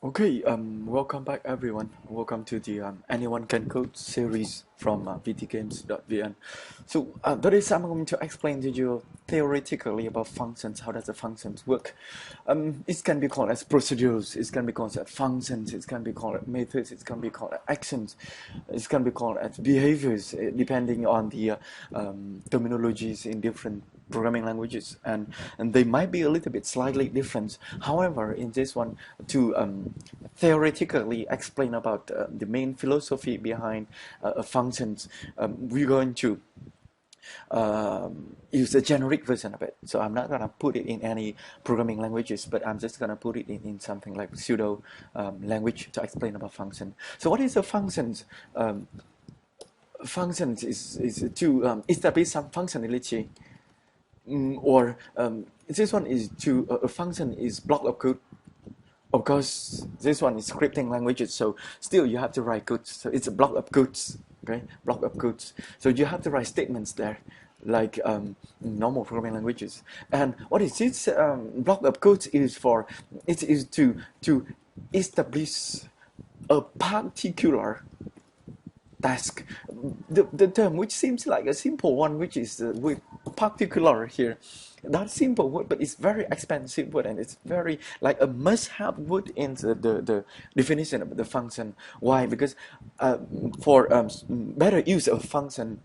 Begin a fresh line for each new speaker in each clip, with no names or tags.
Okay, welcome back everyone. Welcome to the Anyone Can Code series from vtgames.vn. So today I'm going to explain to you theoretically about functions. How does the functions work? It can be called as procedures. It can be called as functions. It can be called as methods. It can be called as actions. It can be called as behaviors, depending on the terminologies in different programming languages, and they might be a little bit slightly different. However, in this one, to theoretically explain about the main philosophy behind functions, we're going to use a generic version of it. So I'm not gonna put it in any programming languages, but I'm just gonna put it in something like pseudo language to explain about function. So what is a functions? Functions is to establish some functionality. Or this one is to a function is block of code. Of course, this one is scripting languages, so still you have to write codes. So it's a block of codes, okay? Block of codes. So you have to write statements there, like normal programming languages. And what is this block of codes is for? It is to establish a particular task. The term which seems like a simple one, which is with particular here, that simple word, but it's very expensive word, and it's very like a must-have word in the definition of the function. Why? Because for better use of function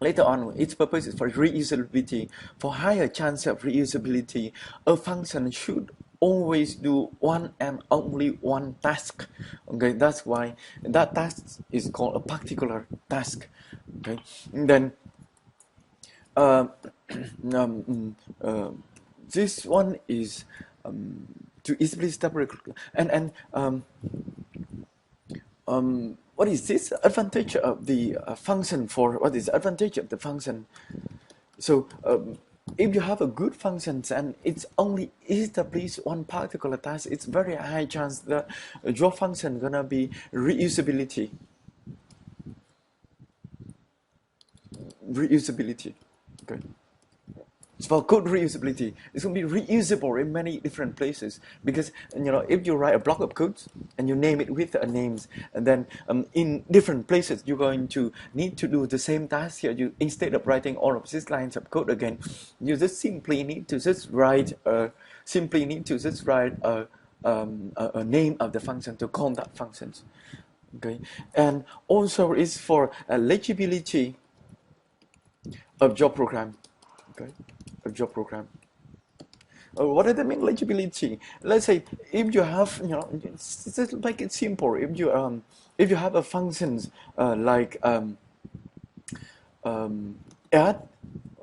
later on, its purpose is for reusability. For higher chance of reusability, a function should always do one and only one task. Okay, that's why that task is called a particular task. Okay, and then this one is to easily establish and what is this advantage of the function for? What is the advantage of the function? So if you have a good functions and it's only establish one particular task, it's very high chance that your function gonna be reusability. Okay. For code reusability, it's going to be reusable in many different places, because if you write a block of code and you name it with names, and then in different places you're going to need to do the same task here. You, instead of writing all of these lines of code again, you just simply need to just write a name of the function to call that functions. Okay, and also is for legibility of your program. Okay, of your program. What does that mean, legibility? Let's say if you have, just make it simple. If you have a functions like add,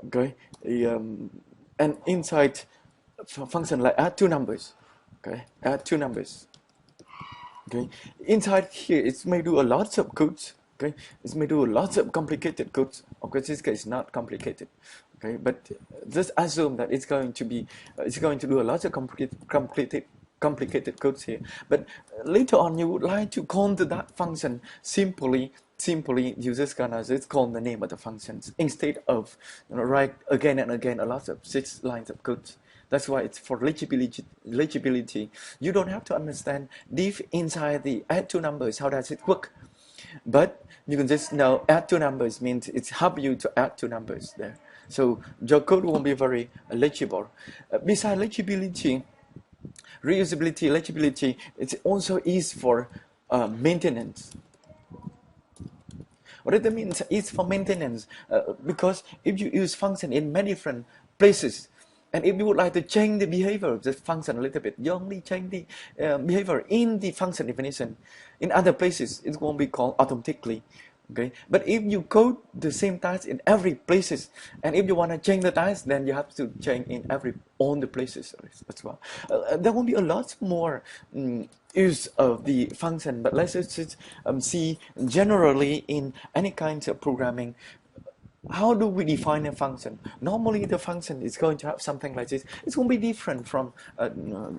okay, and inside function like add two numbers, okay, add two numbers. Okay, inside here it may do a lot of codes. Okay, it may do lots of complicated codes. Of course, this case is not complicated. Okay, but just assume that it's going to do a lot of complicated codes here. But later on, you would like to call to that function simply you just gonna just call the name of the functions instead of write again and again a lot of 6 lines of code. That's why it's for legibility. You don't have to understand deep inside the add two numbers. How does it work? But you can just know add two numbers means it's help you to add two numbers there. So your code won't be very legible. Besides legibility, reusability, legibility, it also is for maintenance. What that means is for maintenance, because if you use function in many different places, and if you would like to change the behavior of the function a little bit, you only change the behavior in the function definition. In other places, it won't be called automatically. Okay, but if you code the same task in every places, and if you want to change the task, then you have to change in all the places as well. There will be a lot more use of the function, but let's just see generally in any kinds of programming. How do we define a function? Normally, the function is going to have something like this. It's going to be different from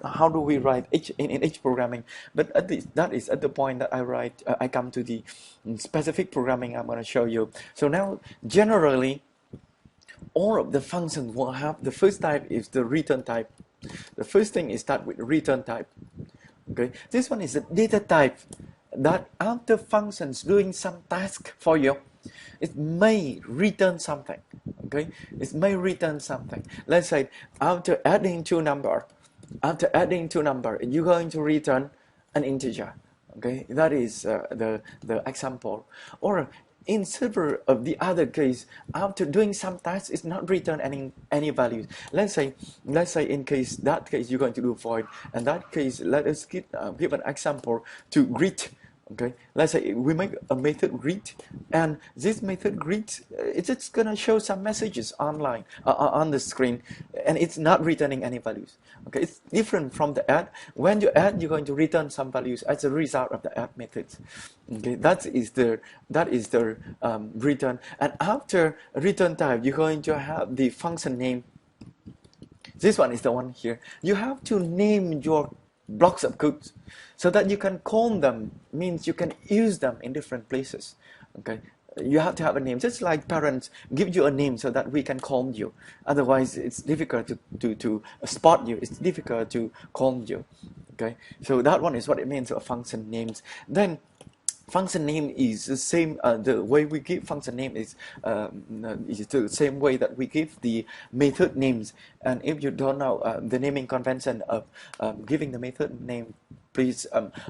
how do we write in each programming. But that is at the point that I come to the specific programming I'm going to show you. So now, generally, all of the functions will have the first type is the return type. The first thing is start with return type. Okay, this one is a data type that after functions doing some task for you, it may return something. Okay, it may return something. Let's say after adding two number, you're going to return an integer. Okay, that is the example. Or in several of the other case, after doing some tasks, it's not return any values. Let's say in that case you're going to do void, and that case let us give an example to greet. Okay, let's say we make a method greet, and this method greet, it's just gonna show some messages online on the screen, and it's not returning any values. Okay, it's different from the add. When you add, you're going to return some values as a result of the add methods. Okay, that is the return, and after return type, you're going to have the function name. This one is the one here. You have to name your blocks of code so that you can call them, means you can use them in different places. Okay, you have to have a name, just like parents give you a name so that we can call you. Otherwise it's difficult to spot you, it's difficult to call you. Okay, so that one is what it means of function names. Then function name is the same, the way we give function name is the same way that we give the method names. And if you don't know the naming convention of giving the method name, please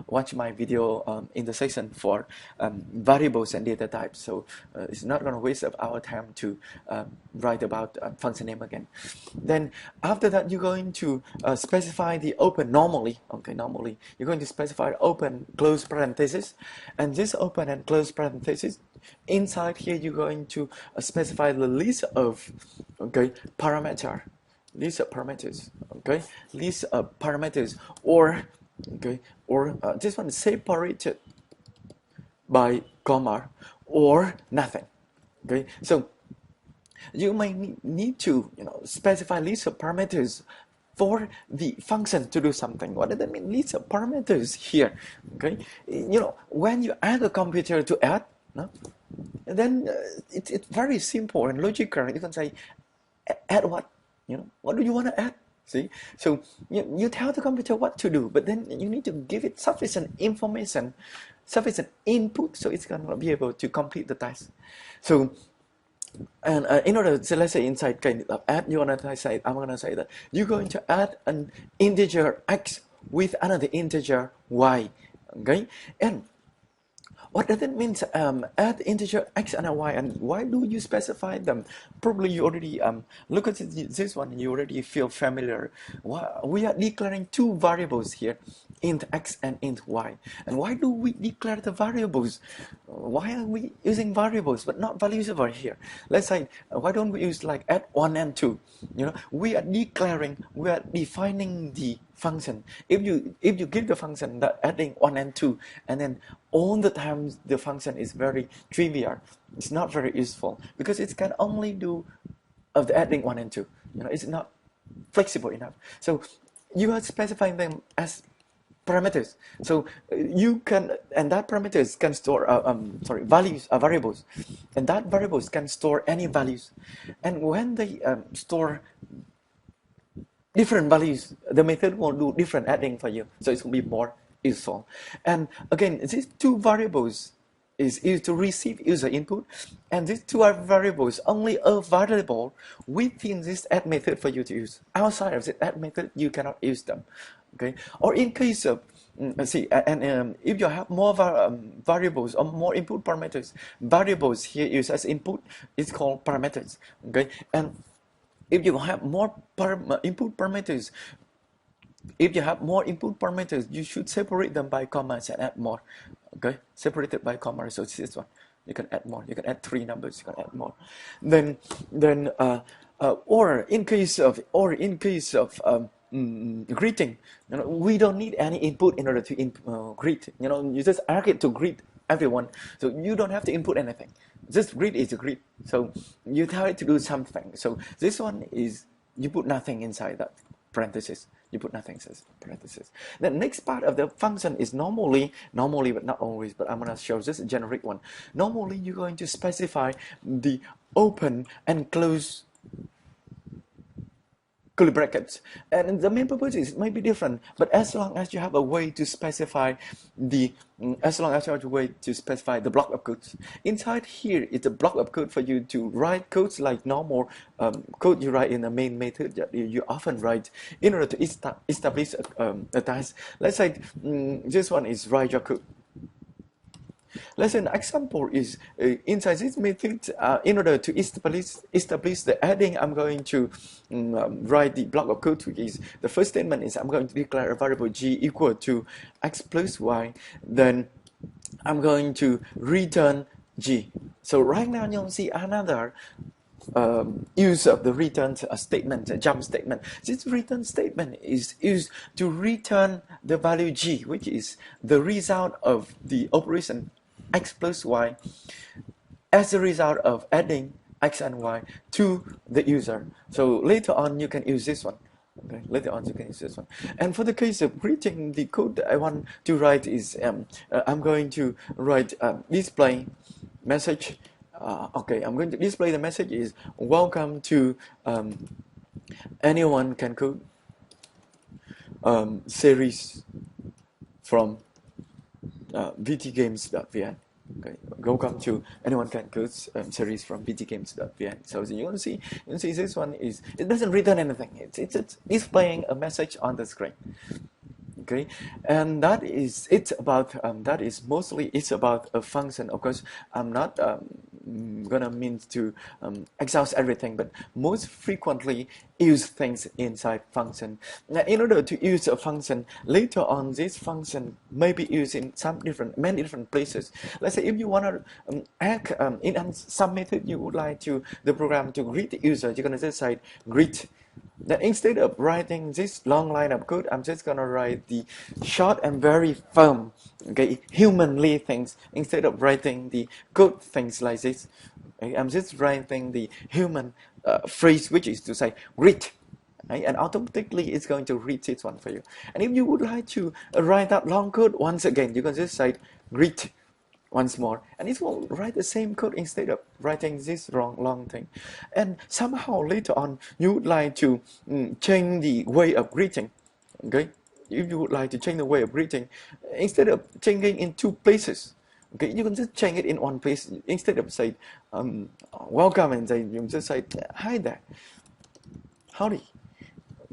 watch my video in the section for variables and data types. So it's not going to waste of our time to write about function name again. Then after that, you're going to specify the open normally. Okay, normally you're going to specify open close parenthesis, and this open and close parenthesis, inside here you're going to specify the list of parameter, list of parameters. Okay, list of parameters, or this one is separated by comma or nothing. Okay, so you may need to specify list of parameters for the function to do something. What does that mean, list of parameters here? Okay, when you add a computer to add, then it's very simple and logical. You can say add what, what do you want to add? See, so you tell the computer what to do, but then you need to give it sufficient information, sufficient input, so it's gonna be able to complete the task. So, and in order to, let's say inside kind of add, I'm gonna say that you're going to add an integer x with another integer y. Okay, and what does it mean? Add integer x and a y, and why do you specify them? Probably you already look at this one, you already feel familiar. We are declaring two variables here, int x and int y. And why do we declare the variables? Why are we using variables but not values over here? Let's say, why don't we use like add 1 and 2? We are defining the function. If you give the function that adding 1 and 2, and then all the times the function is very trivial, it's not very useful, because it can only do of the adding 1 and 2. It's not flexible enough. So you are specifying them as parameters. So you can, and that parameters can store values, variables, and that variables can store any values. And when they store different values, the method will do different adding for you, so it will be more useful. And again, these two variables is used to receive user input, and these two are variables only available within this add method for you to use. Outside of this add method, you cannot use them. Okay, or in case of if you have more variables or more input parameters, variables here used as input is called parameters. Okay, and if you have more input parameters, you should separate them by commas and add more. Okay, separated by commas. So this one, you can add more. You can add 3 numbers. You can add more. Then or in case of greeting, we don't need any input in order to greet. You just ask it to greet everyone, so you don't have to input anything. Just greet is a greet. So you tell it to do something. So this one is, you put nothing inside that parenthesis. You put nothing as parenthesis. The next part of the function is normally, but not always, but I'm going to show this generic one. Normally, you're going to specify the open and close curly brackets, and the main purpose is it might be different, but as long as you have a way to specify the as long as you have a way to specify the block of codes inside here, it's a block of code for you to write codes like normal code you write in the main method that you often write in order to establish a task. Let's say this one is write your code. Let's say an example is inside this method, in order to establish the adding, I'm going to write the block of code, which is the first statement is I'm going to declare a variable g equal to x plus y. Then I'm going to return g. So right now you'll see another use of the return statement, a jump statement. This return statement is used to return the value g, which is the result of the operation x plus y as a result of adding x and y to the user. So later on you can use this one. Okay, later on you can use this one. And for the case of greeting, the code that I want to write is I'm going to write display message. Okay, I'm going to display the message is welcome to anyone can code series from vtgames.vn. Okay, welcome to anyone can code series from vtgames.vn. So you want to see this one is, it doesn't return anything. It's displaying a message on the screen. Okay, and that is it's about that is mostly it's about a function. Of course, I'm not gonna mean to exhaust everything, but most frequently use things inside function. Now, in order to use a function later on, this function may be used in many different places. Let's say if you want to add in some method you would like to the program to greet the user, you're gonna just say greet. Then instead of writing this long line of code, I'm just gonna write the short and very firm, okay, humanly things. Instead of writing the code things like this, okay, I'm just writing the human phrase, which is to say greet, okay, and automatically it's going to read this one for you. And if you would like to write that long code once again, you can just say greet once more, and it will write the same code instead of writing this long thing. And somehow later on you would like to change the way of greeting. Okay, if you would like to change the way of greeting, instead of changing in two places, okay, you can just change it in one place. Instead of say welcome and say, you just say hi there, howdy.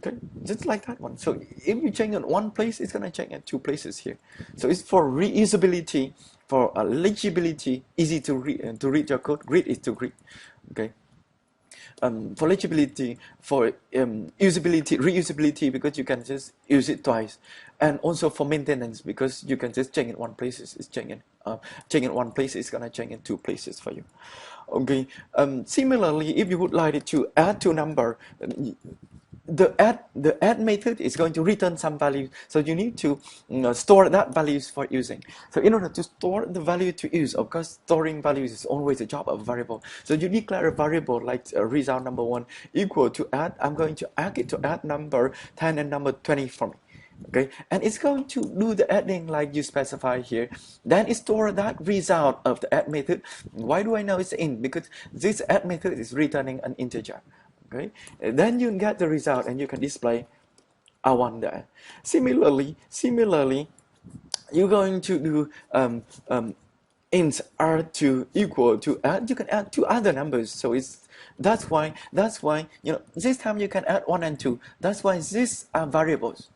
Okay, just like that one. So if you change in one place, it's gonna change in two places here. So it's for reusability, for legibility, easy to read your code. Read is to read. Okay. For legibility, for usability, reusability, because you can just use it twice, and also for maintenance, because you can just change in one place. It's changing in one place. It's gonna change in two places for you. Okay. Similarly, if you would like it to add to number, the add method is going to return some value, so you need to store that values for using. So in order to store the value to use, of course storing values is always a job of variable, so you declare a variable like result number 1 equal to add. I'm going to add it to add number 10 and number 20 for me. Okay, and it's going to do the adding like you specify here. Then it store that result of the add method. Why do I know it's int? Because this add method is returning an integer. Okay, and then you get the result and you can display R1 there. Similarly, you're going to do int R2 equal to add. You can add two other numbers, so that's why this time you can add 1 and 2. That's why these are variables,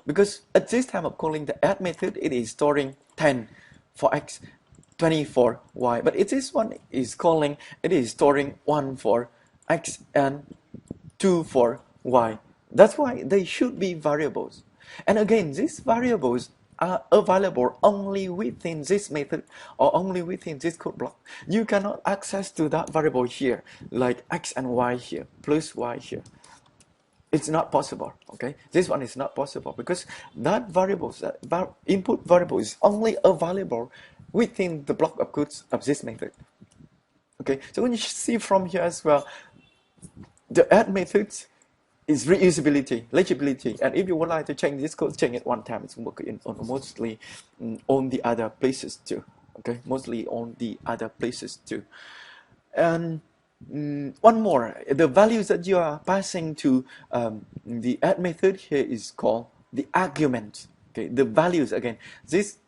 because at this time of calling the add method, it is storing 10 for x, 20 for y, but if this one is calling, it is storing 1 for x and 2 for y. That's why they should be variables. And again, these variables are available only within this method or only within this code block. You cannot access to that variable here, like x and y here, plus y here. It's not possible. Okay, this one is not possible because that variables, input variable is only available within the block of codes of this method. Okay, so when you see from here as well, the add methods is reusability, legibility, and if you would like to change this code, change it one time. It's working mostly on the other places too. Okay, mostly on the other places too. And One more, the values that you are passing to the add method here is called the argument. Okay, the values again. This